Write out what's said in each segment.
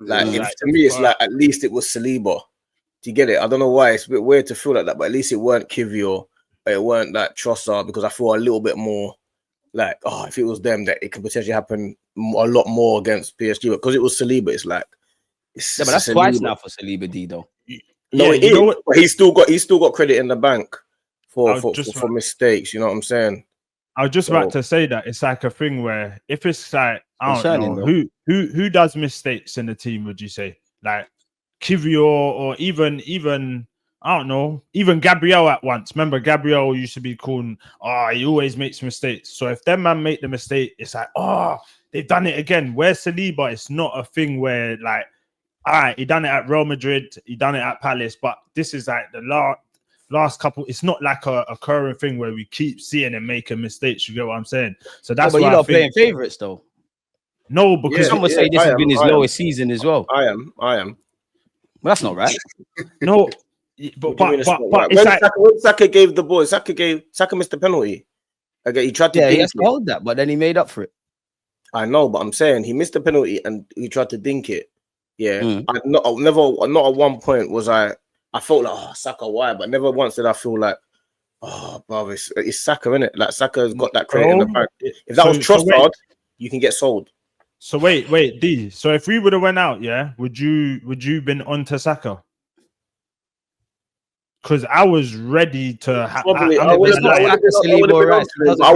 Like, Yeah. to me, it's like at least it was Saliba. Do you get it? I don't know why it's a bit weird to feel like that, but at least it weren't Kivior, it weren't like Trossard, because I feel a little bit more like, if it was them, that it could potentially happen a lot more against PSG. Because it was Saliba, it's like, but that's twice now for Saliba D though. No, it is. But he's still got credit in the bank for mistakes. You know what I'm saying? I was just about to say that it's like a thing where if it's like, I don't know who does mistakes in the team, would you say? Like Kivior or even I don't know, even Gabriel at once. Remember, Gabriel used to be called, he always makes mistakes. So if them man make the mistake, it's like, they've done it again. Where Saliba, it's not a thing where like, all right, he done it at Real Madrid, he done it at Palace, but this is like the last couple. It's not like a occurring thing where we keep seeing him making mistakes. You get what I'm saying? So that's why you're not playing favorites though. No, because some would say this has been his lowest season as well. I am. Well, that's not right. No, but when Saka gave the ball, Saka missed the penalty. Okay, he tried to he has to hold that, but then he made up for it. I know, but I'm saying he missed the penalty and he tried to dink it. Yeah, not at one point was I felt like, Saka, why? But never once did I feel like, bro, it's Saka, innit? Like Saka's got that credit in the bank. If that was Trossard, you can get sold. So wait, D. So if we would have went out, would you been on to Saka? Because I was ready to. I would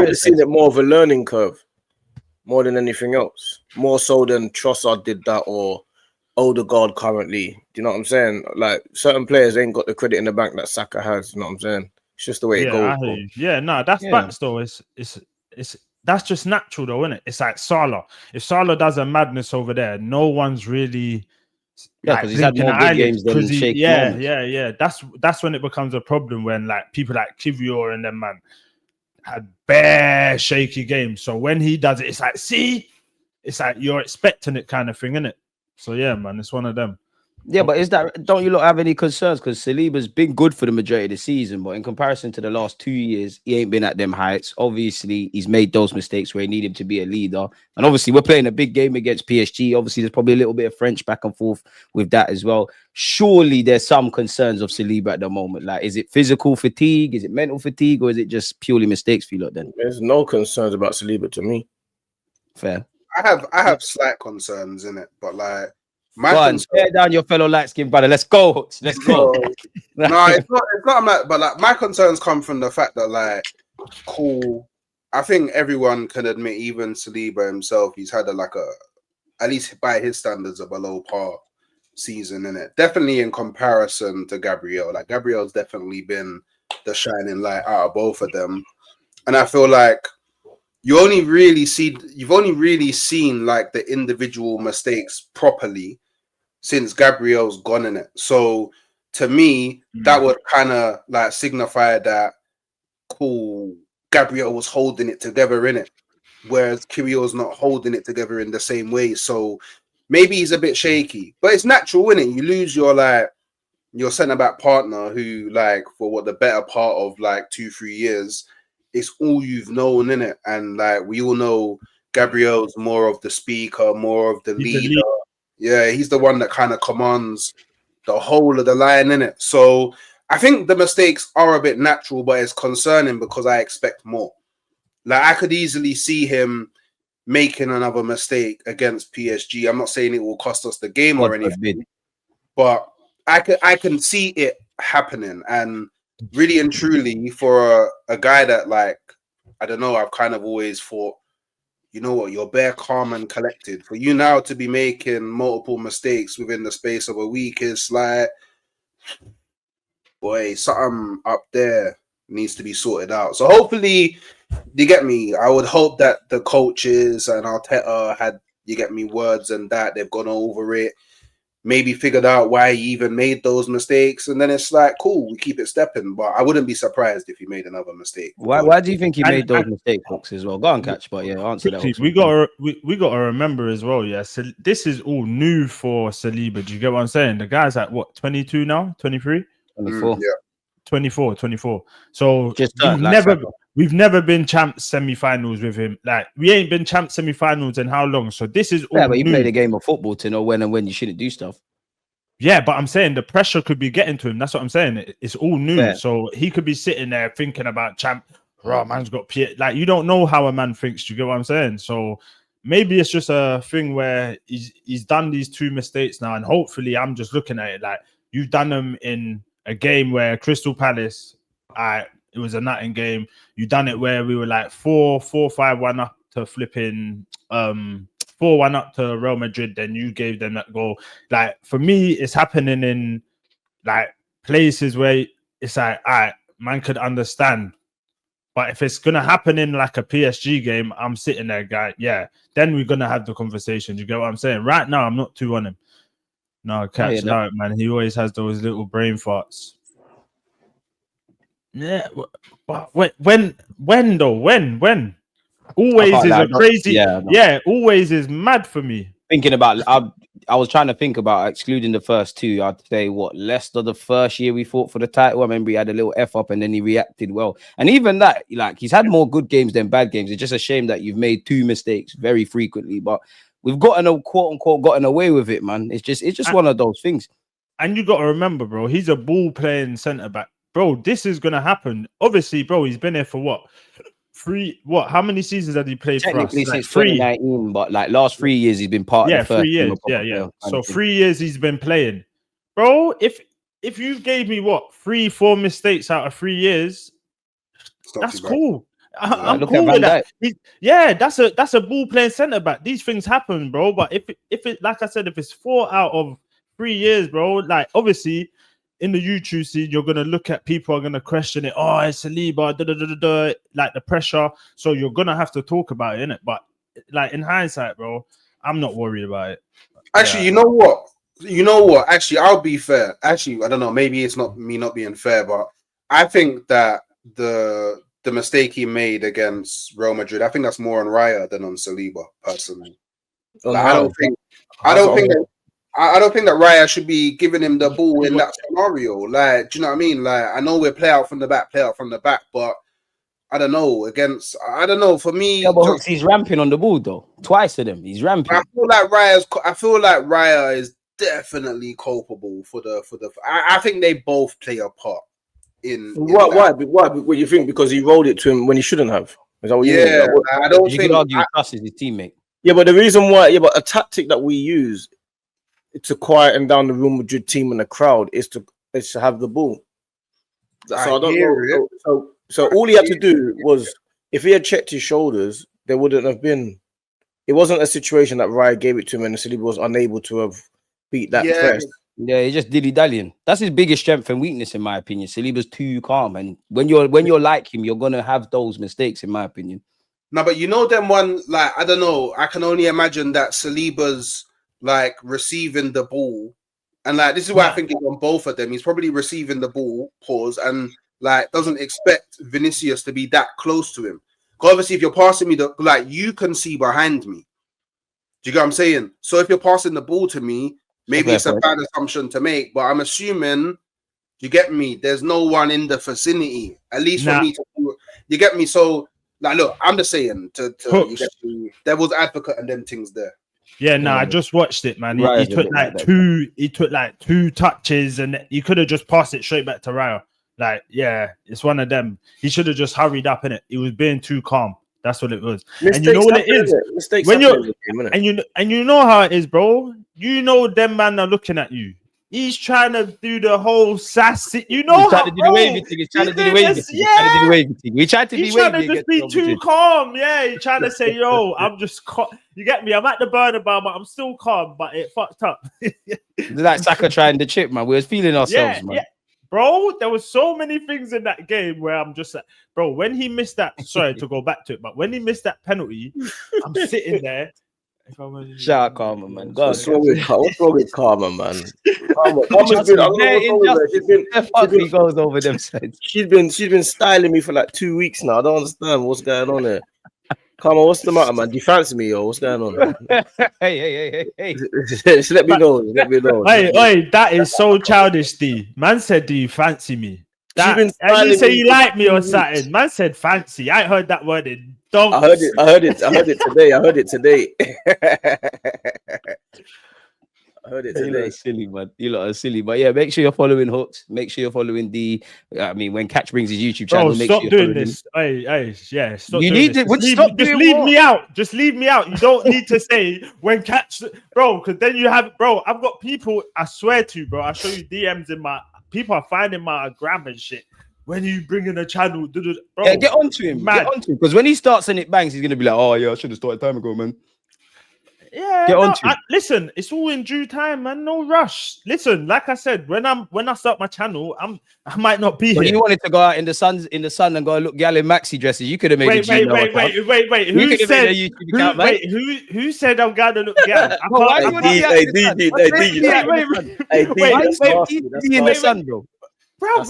have seen it more of a learning curve, more than anything else. More so than Trossard did that or Odegaard currently. Do you know what I'm saying? Like certain players ain't got the credit in the bank that Saka has. You know what I'm saying? It's just the way it goes. That's facts though. It's that's just natural though, isn't it? It's like Salah. If Salah does a madness over there, no one's really because he's had more big games than Sheikh. That's when it becomes a problem when like people like Kivior and them man had bare shaky games. So when he does it, it's like, see, it's like you're expecting it kind of thing, isn't it? So yeah, man, it's one of them. Yeah, but don't you lot have any concerns? Because Saliba's been good for the majority of the season, but in comparison to the last 2 years, he ain't been at them heights. Obviously, he's made those mistakes where he needed to be a leader. And obviously, we're playing a big game against PSG. Obviously, there's probably a little bit of French back and forth with that as well. Surely there's some concerns of Saliba at the moment. Like, is it physical fatigue? Is it mental fatigue? Or is it just purely mistakes for you lot then? There's no concerns about Saliba to me. Fair. I have slight concerns in it, but like, tear down your fellow light-skinned brother. Let's go. Let's go. No, it's not. I'm like, but like, my concerns come from the fact that like, I think everyone can admit, even Saliba himself, he's had at least by his standards, a below par season in it. Definitely in comparison to Gabriel. Like Gabriel's definitely been the shining light out of both of them, and I feel like you've only really seen like the individual mistakes properly since Gabriel's gone in it. So to me, that would kind of like signify that Gabriel was holding it together in it, whereas Kyrgios not holding it together in the same way. So maybe he's a bit shaky, but it's natural, isn't it? You lose your centre back partner who like for the better part of like 2-3 years, it's all you've known, innit? And like we all know Gabriel's more of the speaker, more of the leader. Yeah, he's the one that kind of commands the whole of the line, innit? So I think the mistakes are a bit natural, but it's concerning because I expect more. Like I could easily see him making another mistake against PSG. I'm not saying it will cost us the game or anything, but I can see it happening. And really and truly, for a guy that like, I don't know, I've kind of always thought, you know what, you're bare calm and collected. For you now to be making multiple mistakes within the space of a week is like, boy, something up there needs to be sorted out. So hopefully, you get me, I would hope that the coaches and Arteta had, you get me, words and that they've gone over it, maybe figured out why he even made those mistakes, and then it's like, cool, we keep it stepping. But I wouldn't be surprised if he made another mistake. Why do you think he made those mistakes, Fox, as well? Go on, Catch, but yeah, answer that. We got to remember as well, yeah. So this is all new for Saliba. Do you get what I'm saying? The guy's at what, 22 now, 23, 24, 24. So just we've never been champs semi-finals with him. Like, we ain't been champs semi-finals in how long? So this is all but you new. play the game of football to know when and when you shouldn't do stuff. Yeah, but I'm saying the pressure could be getting to him. That's what I'm saying. It's all new. Yeah. So he could be sitting there thinking about champ. Oh, man's got like, you don't know how a man thinks. Do you get what I'm saying? So maybe it's just a thing where he's done these 2 mistakes now, and hopefully I'm just looking at it like you've done them in a game where Crystal Palace, it was a nutting game. You done it where we were like 4-5-1 up to flipping 4-1 up to Real Madrid, then you gave them that goal. Like, for me, it's happening in like places where it's like, all right, man could understand. But if it's gonna happen in like a PSG game, I'm sitting there, guy. Yeah, then we're gonna have the conversation. You get what I'm saying? Right now, I'm not too on him. No, catch out, man. He always has those little brain farts. Yeah, but when always is a crazy. Yeah, always is mad for me. Thinking about, I was trying to think about excluding the first 2. I'd say Leicester the first year we fought for the title. I remember he had a little F up and then he reacted well. And even that, like, he's had more good games than bad games. It's just a shame that you've made 2 mistakes very frequently, but we've quote unquote gotten away with it, man. It's just one of those things. And you got to remember, bro, he's a ball playing centre back, bro. This is gonna happen. Obviously, bro, he's been here for what? 3, how many seasons has he played for us? Like since 2019, but like last 3 years he's been part of the first 3 years. Yeah. So 3 years he's been playing. Bro, if you gave me 3-4 mistakes out of 3 years, that's cool. I'm cool with that. That's a ball playing centre back. These things happen, bro. But if it, like I said, if it's 4 out of 3 years, bro, like, obviously in the YouTube scene, you're gonna look at people are gonna question it. Oh, it's Saliba, like the pressure. So you're gonna have to talk about it, innit? But like, in hindsight, bro, I'm not worried about it. Actually, you know what? Actually, I'll be fair. Actually, I don't know. Maybe it's not me not being fair, but I think that the mistake he made against Real Madrid, I think that's more on Raya than on Saliba, personally. Like, I don't think that Raya should be giving him the ball in that scenario. Like, do you know what I mean? Like, I know we're play out from the back, but I don't know. For me, he's ramping on the ball though. Twice to them, he's ramping. I feel like Raya is definitely culpable for the. I think they both play a part in. Why? What you think? Because he rolled it to him when he shouldn't have. Is that what you mean? I don't think. You could argue Plus is his teammate. Yeah, but the reason why, but a tactic that we use to quieten down the Real Madrid team and the crowd is to have the ball. So I don't know. So all he had to do was, if he had checked his shoulders, there wouldn't have been. It wasn't a situation that Raya gave it to him and Saliba was unable to have beat that press. Yeah, he just dilly-dallying. That's his biggest strength and weakness, in my opinion. Saliba's too calm, and when you're like him, you're gonna have those mistakes, in my opinion. No, but you know them one, like, I don't know. I can only imagine that Saliba's like receiving the ball, and like, this is why I think it's on both of them. He's probably receiving the ball, and like doesn't expect Vinicius to be that close to him. Because obviously, if you're passing me you can see behind me. Do you get what I'm saying? So if you're passing the ball to me, maybe it's a bad assumption to make, but I'm assuming, you get me, there's no one in the vicinity, at least for me to do. You get me? So like, look, I'm just saying to you get me, devil's advocate and them things there. Yeah, I just watched it, man. He took like two touches, and he could have just passed it straight back to Raya. Like, yeah, it's one of them. He should have just hurried up in it. He was being too calm. That's what it was. And you know what it is? When you know how it is, bro. You know them man are looking at you. He's trying to do the whole sassy. You know, he's trying to do the wavy thing. He's trying to do the wavy thing. We tried to be wavy. He's trying to just be too calm. Yeah, he's trying to say, "Yo, I'm just." You get me? I'm at the Bernabeu, but I'm still calm. But it fucked up. Like Saka trying the chip, man. We was feeling ourselves, man. Yeah. Bro, there was so many things in that game where I'm just like, bro, when he missed that, sorry to go back to it, but when he missed that penalty, I'm sitting there. Shout out Karma, man. What's wrong with Karma, man? He goes over them sides. She's been styling me for like 2 weeks now. I don't understand what's going on there. Karma, what's the matter, man? Do you fancy me, yo? What's going on? Hey. Just let me know. Hey, that is so childish, D. Man said, do you fancy me? That, and you say you like me or something. Man said fancy. I ain't heard that word in dogs. I heard it today. I heard it today. You lot are silly, man. You lot are silly. But yeah, make sure you're following Hooks. Make sure you're following when Catch brings his YouTube channel, make stop sure you're doing this. Hey, yeah, stop. You doing need this. it. Just leave me out. Just leave me out. You don't need to say when Catch, bro, because then you have, bro. I've got people. I swear to you, bro. I show you DMs in my. People are finding my gram and shit. When you bring in a channel, bro, yeah, get onto him. Get onto him, because when he starts and it bangs, he's gonna be like, "Oh yeah, I should have started time ago, man." Yeah, listen, it's all in due time, man. No rush. Listen, like I said, when I start my channel, I might not be here. You wanted to go out in the sun and go look gal in maxi dresses. You could have made wait. Who said? Who said I'm going to look gal? Why do you want to be in the sun, bro? Bro,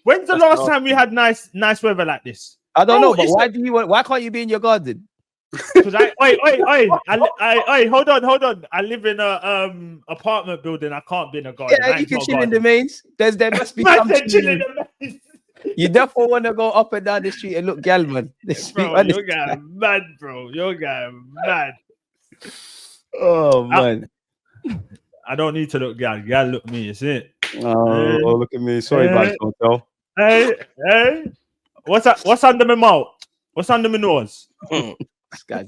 when's the last time we had nice weather like this? I don't know, but why can't you be in your garden? Because I hold on. I live in a apartment building. I can't be in a garden. Yeah, you can chill in the mains. There must be some chilling. You definitely want to go up and down the street and look gal, man. Bro, you're getting mad, bro. You're getting mad. Oh man. I don't need to look gal. Gal look me, is it? Oh, look at me. Sorry, bad hotel. Hey. What's under my mouth? What's under my nose? This guy's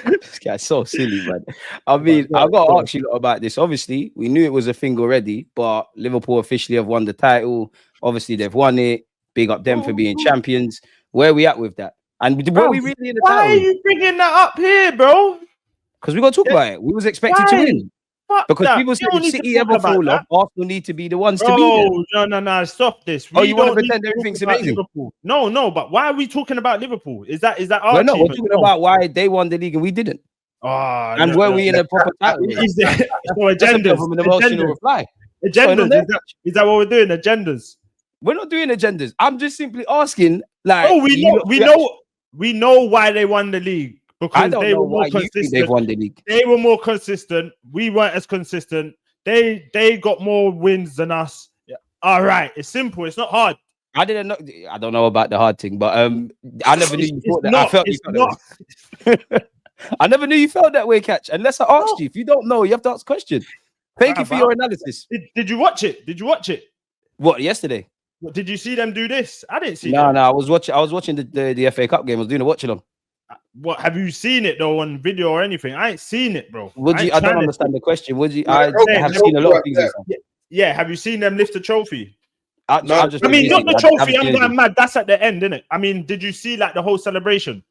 this guy's so silly, man. I mean, I've got to ask you about this. Obviously, we knew it was a thing already, but Liverpool officially have won the title. Obviously, they've won it. Big up them for being champions. Where are we at with that? And were we really in the title? Why are you bringing that up here, bro? Because we got to talk about it. We was expected to win. Because people say if City ever fall off, Arsenal need to be the ones to be there. No, stop this. You want to pretend everything's amazing? Liverpool. No, but why are we talking about Liverpool? Is that our we're talking about why they won the league and we didn't. And were we in a proper title? Is there agendas? An emotional reply. Agendas. Is that what we're doing? Agendas. We're not doing agendas. I'm just simply asking. We know why they won the league. Because they were more consistent. They've won the league. They were more consistent. We weren't as consistent. They got more wins than us. Yeah. All right, it's simple. It's not hard. I don't know about the hard thing, but I never knew you thought that. I felt you felt that way. I never knew you felt that way, Catch. Unless I asked you. If you don't know, you have to ask questions. Thank you for your analysis. Did you watch it? What, yesterday? What, did you see them do this? I didn't see. No, I was watching the FA Cup game. I was doing a watch along. What, have you seen it though on video or anything? I ain't seen it, bro. I don't understand the question. I have seen a lot of things. Yeah, have you seen them lift the trophy? Not the trophy. I'm going mad. That's at the end, isn't it? I mean, did you see like the whole celebration?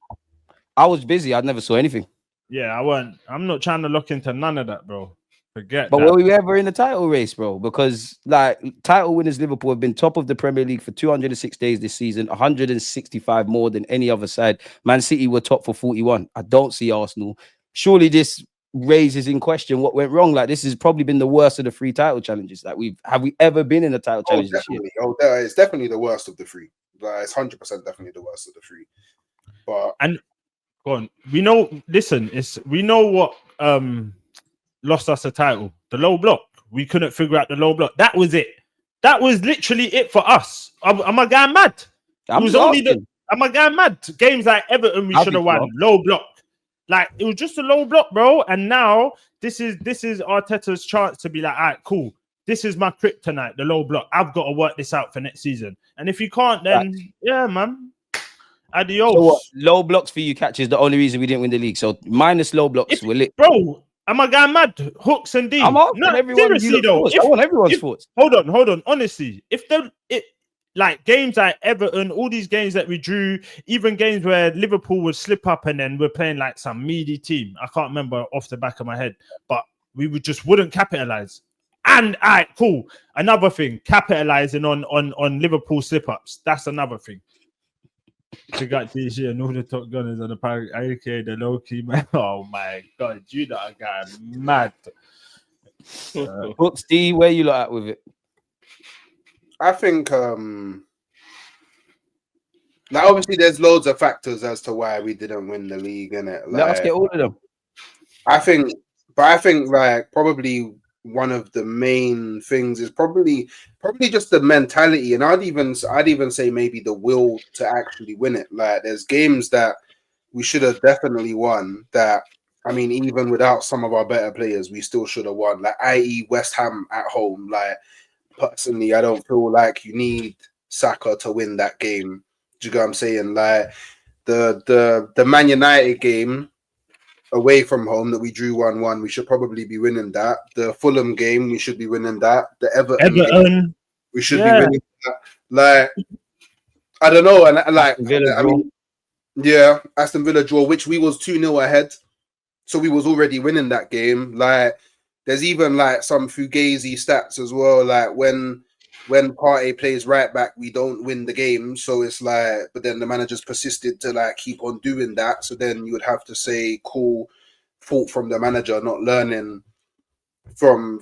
I was busy. I never saw anything. Yeah, I weren't. I'm not trying to look into none of that, bro. Forget. But were we ever in the title race, bro? Because like title winners Liverpool have been top of the Premier League for 206 days this season, 165 more than any other side. Man City were top for 41. I don't see Arsenal. Surely this raises in question what went wrong. Like this has probably been the worst of the 3 title challenges that have we ever been in a title challenge this year? It's definitely the worst of the 3. Like, it's 100% definitely the worst of the 3. But go on. We know. Listen, we know what lost us a title. The low block. We couldn't figure out the low block. That was it. That was literally it for us. Am I going mad? Am I going mad? Games like Everton, we should have won. Low block. Like it was just a low block, bro. And now this is Arteta's chance to be like, all right, cool. This is my kryptonite, the low block. I've got to work this out for next season. And if you can't, then yeah, man. Adios. So what, low blocks for you, Catch, is the only reason we didn't win the league. So minus low blocks, we're lit. Bro, am I going mad? Hooks and D. I'm asking everyone. Seriously though, I want everyone's thoughts. Hold on. Honestly, like games like Everton, all these games that we drew, even games where Liverpool would slip up and then we're playing like some meaty team. I can't remember off the back of my head, but we wouldn't capitalize. And all right, cool. Another thing, capitalizing on Liverpool slip-ups. That's another thing. To got this year and all the top gunners on the park, aka the low key man. Oh my god, you know I got mad. Hooks D, where you lot at with it? I think now obviously there's loads of factors as to why we didn't win the league, innit? Like, let us get all of them. I think like probably one of the main things is probably just the mentality, and I'd even say maybe the will to actually win it. Like there's games that we should have definitely won that, I mean, even without some of our better players, we still should have won. Like, i.e. West Ham at home. Like, personally, I don't feel like you need Saka to win that game. Do you get what I'm saying? Like, the Man United game away from home that we drew 1-1, we should probably be winning that. The Fulham game, we should be winning that. The Everton game, we should be winning that. Like, I don't know. And like, yeah, Aston Villa draw, which we was 2-0 ahead. So we was already winning that game. Like, there's even like some fugazi stats as well. Like when Partey plays right back, we don't win the game. So it's like, but then the managers persisted to like keep on doing that. So then you would have to say, cool, fault from the manager not learning from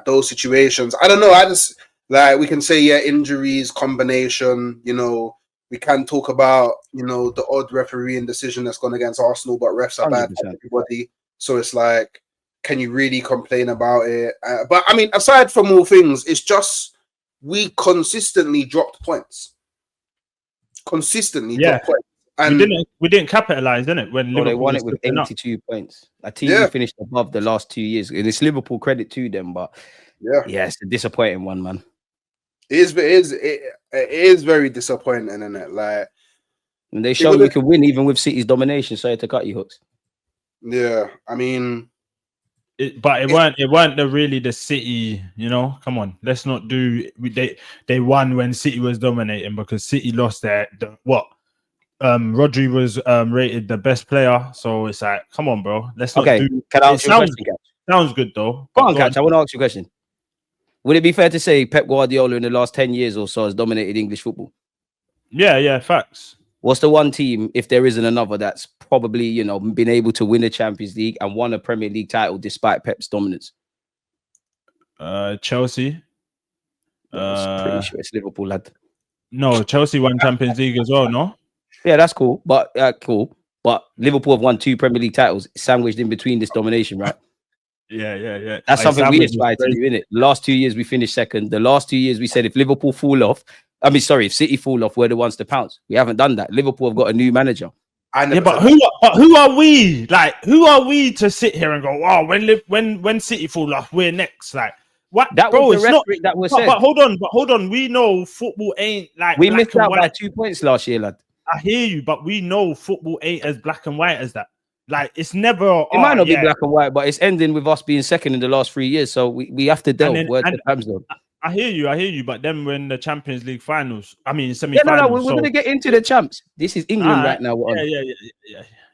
those situations. I don't know. I just like, we can say, yeah, injuries, combination, you know. We can talk about, you know, the odd refereeing decision that's gone against Arsenal, but refs are 100%. Bad for everybody. So it's like, can you really complain about it? But I mean, aside from all things, it's just we consistently dropped points. Dropped points. And we didn't capitalize, didn't it? When Liverpool they won it with 82 points. A team who finished above the last 2 years. And it's Liverpool credit to them, but yeah, it's a disappointing one, man. It is very disappointing, isn't it? Like, and they showed you can win even with City's domination. Sorry to cut you, Hooks. Yeah, I mean, it weren't really the City. You know, come on, let's not do. They won when City was dominating because City lost Rodri was rated the best player, so it's like, come on, bro. Let's not do. Can I ask you a question, Catch? Sounds good though. Go on, Catch. I want to ask you a question. Would it be fair to say Pep Guardiola in the last 10 years or so has dominated English football? Yeah, facts. What's the one team, if there isn't another, that's probably, you know, been able to win a Champions League and won a Premier League title despite Pep's dominance? Chelsea. Pretty sure it's Liverpool, lad. No, Chelsea won Champions League as well, no? Yeah, that's cool. But But Liverpool have won 2 Premier League titles sandwiched in between this domination, right? Yeah. That's something we aspire to do, innit? The last 2 years we finished second. The last 2 years we said if Liverpool fall off, if City fall off, we're the ones to pounce. We haven't done that. Liverpool have got a new manager. But who are we? Like, who are we to sit here and go, oh, when City fall off, we're next? Like, what? That bro, was the rhetoric that was said. But hold on. We know football ain't like we missed out by 2 points last year, lad. I hear you, but we know football ain't as black and white as that. Like, it's never. It might not be black and white, but it's ending with us being second in the last 3 years. So we have to delve. I hear you. But then when the Champions League finals, semi-finals. Yeah, we're going to get into the champs. This is England right now.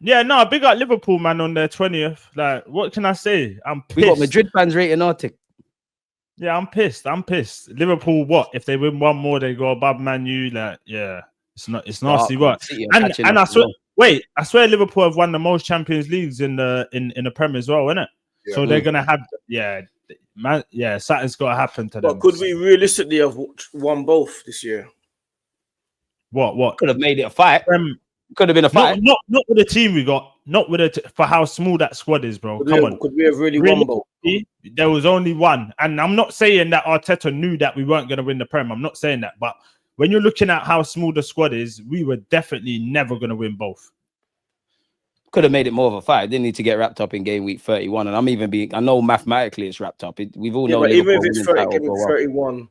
Yeah. No, big up Liverpool, man, on their 20th. Like, what can I say? I'm pissed. We got Madrid fans rating Arctic. Yeah, I'm pissed. Liverpool, what if they win one more? They go above Man U. Like, yeah, it's nasty. What? And I swear. Wait, I swear Liverpool have won the most Champions Leagues in the Premier as well, isn't it? Yeah. So they're gonna have, something's got to happen to them. But could we realistically have won both this year? What? Could have made it a fight. Could have been a fight. Not with the team we got. Not with it for how small that squad is, bro. Come on. Could we have really won both? There was only one, and I'm not saying that Arteta knew that we weren't gonna win the Prem. I'm not saying that, but when you're looking at how small the squad is, we were definitely never going to win both. Could have made it more of a fight. Didn't need to get wrapped up in game week 31. And I know mathematically it's wrapped up. We've all known. But even if it's 31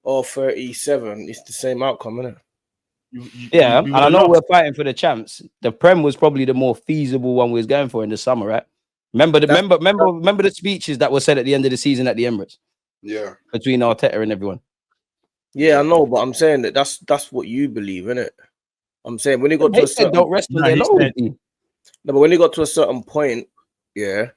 or 37, it's the same outcome, isn't it? And I know we're fighting for the champs. The Prem was probably the more feasible one we was going for in the summer, right? Remember the speeches that were said at the end of the season at the Emirates? Yeah. Between Arteta and everyone. Yeah, I know, but I'm saying that's what you believe, innit? I'm saying when you got to a certain don't rest on their loyalty. No, but when you got to a certain point, then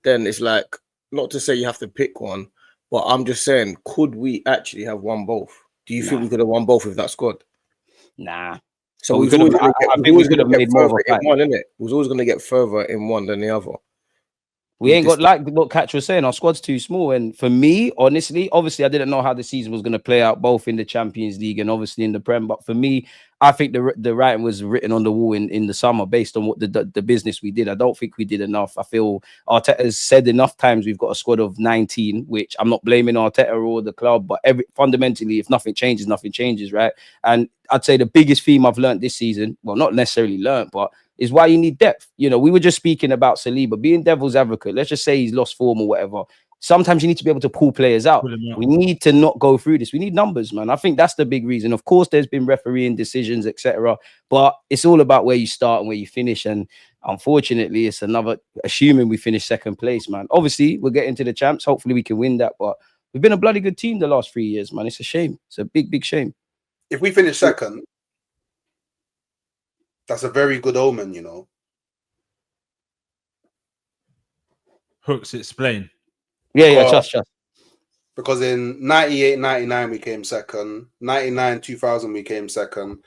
it's like, not to say you have to pick one, but I'm just saying, could we actually have won both? Do you think we could have won both with that squad? Nah. So we could have made more of a fight. One, innit? We was always going to get further in one than the other. We ain't got, like what Catch was saying, our squad's too small. And for me, honestly, obviously, I didn't know how the season was going to play out, both in the Champions League and obviously in the Prem. But for me, I think the writing was written on the wall in the summer based on what the business we did. I don't think we did enough. I feel Arteta has said enough times we've got a squad of 19, which I'm not blaming Arteta or the club, but fundamentally, if nothing changes, right? And I'd say the biggest theme I've learned this season, well, not necessarily learned, but is why you need depth. You know, we were just speaking about Saliba being devil's advocate. Let's just say he's lost form or whatever. Sometimes you need to be able to pull players out. We need to not go through this. We need numbers, man. I think that's the big reason. Of course, there's been refereeing decisions, etc. But it's all about where you start and where you finish. And unfortunately, it's another, assuming we finish second place, man. Obviously, we'll get into the champs. Hopefully, we can win that. But we've been a bloody good team the last 3 years, man. It's a shame. It's a big, big shame. If we finish second, that's a very good omen, you know. Hooks, explain. Yeah, trust. Because in 98, 99, we came second. 99, 2000, we came second.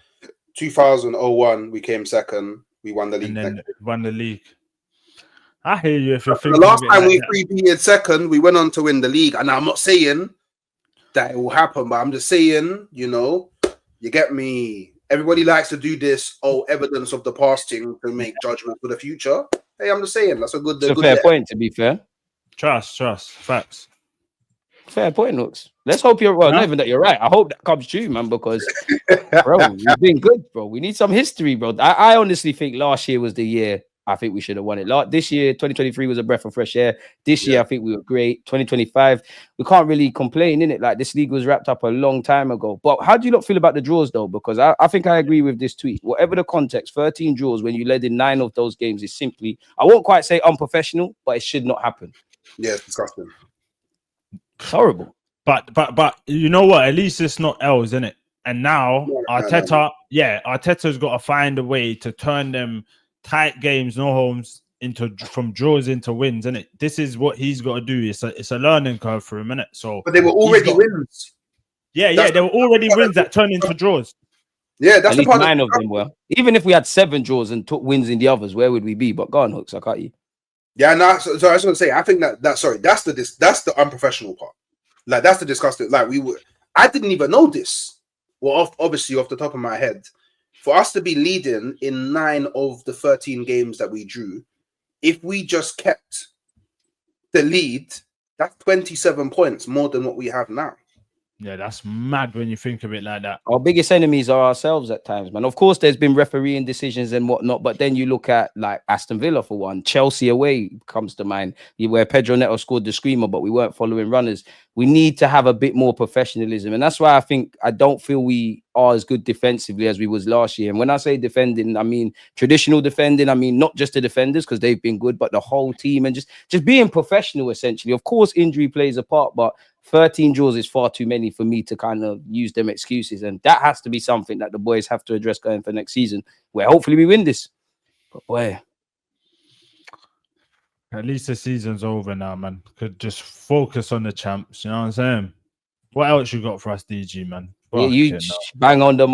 2001, we came second. We won the league. And then won the league. I hear you. If you're the last time we 3-peated second, we went on to win the league. And I'm not saying that it will happen, but I'm just saying, you know, you get me. Everybody likes to do this, evidence of the past thing to make judgment for the future. Hey, I'm just saying, that's a good... It's a fair point, to be fair. Trust, facts. Fair point, Looks. Let's hope you're not even that you're right. I hope that comes true, man, because bro, you've been good, bro. We need some history, bro. I honestly think last year was the year I think we should have won it. This year, 2023 was a breath of fresh air. This year, I think we were great. 2025, we can't really complain, innit? Like, this league was wrapped up a long time ago. But how do you not feel about the draws, though? Because I think I agree with this tweet. Whatever the context, 13 draws when you led in 9 of those games is simply, I won't quite say unprofessional, but it should not happen. Yeah, it's disgusting. It's horrible. But you know what? At least it's not L's, isn't it? And now Arteta's got to find a way to turn them tight games, no homes, from draws into wins, isn't it? This is what he's got to do. It's a learning curve for him, innit? So, but they were already wins. Yeah, they were already wins that turned into draws. Yeah, that's at least 9 of them were. Even if we had 7 draws and took wins in the others, where would we be? But go on, Hooks, I got you. Yeah, no. So I was going to say, I think that's the unprofessional part. Like, that's the disgusting. Like, I didn't even know this. Well, obviously, off the top of my head, for us to be leading in 9 of the 13 games that we drew, if we just kept the lead, that's 27 points more than what we have now. Yeah, that's mad when you think of it like that. Our biggest enemies are ourselves at times, man. Of course, there's been refereeing decisions and whatnot, but then you look at like Aston Villa for one, Chelsea away comes to mind, where Pedro Neto scored the screamer, but we weren't following runners. We need to have a bit more professionalism, and that's why I don't feel we are as good defensively as we was last year. And when I say defending, I mean traditional defending. I mean not just the defenders because they've been good, but the whole team and just being professional. Essentially, of course, injury plays a part, but 13 draws is far too many for me to kind of use them excuses. And that has to be something that the boys have to address going for next season, where hopefully we win this. But boy, at least the season's over now, man. Could just focus on the champs. You know what I'm saying? What else you got for us, DG, man? You bang on the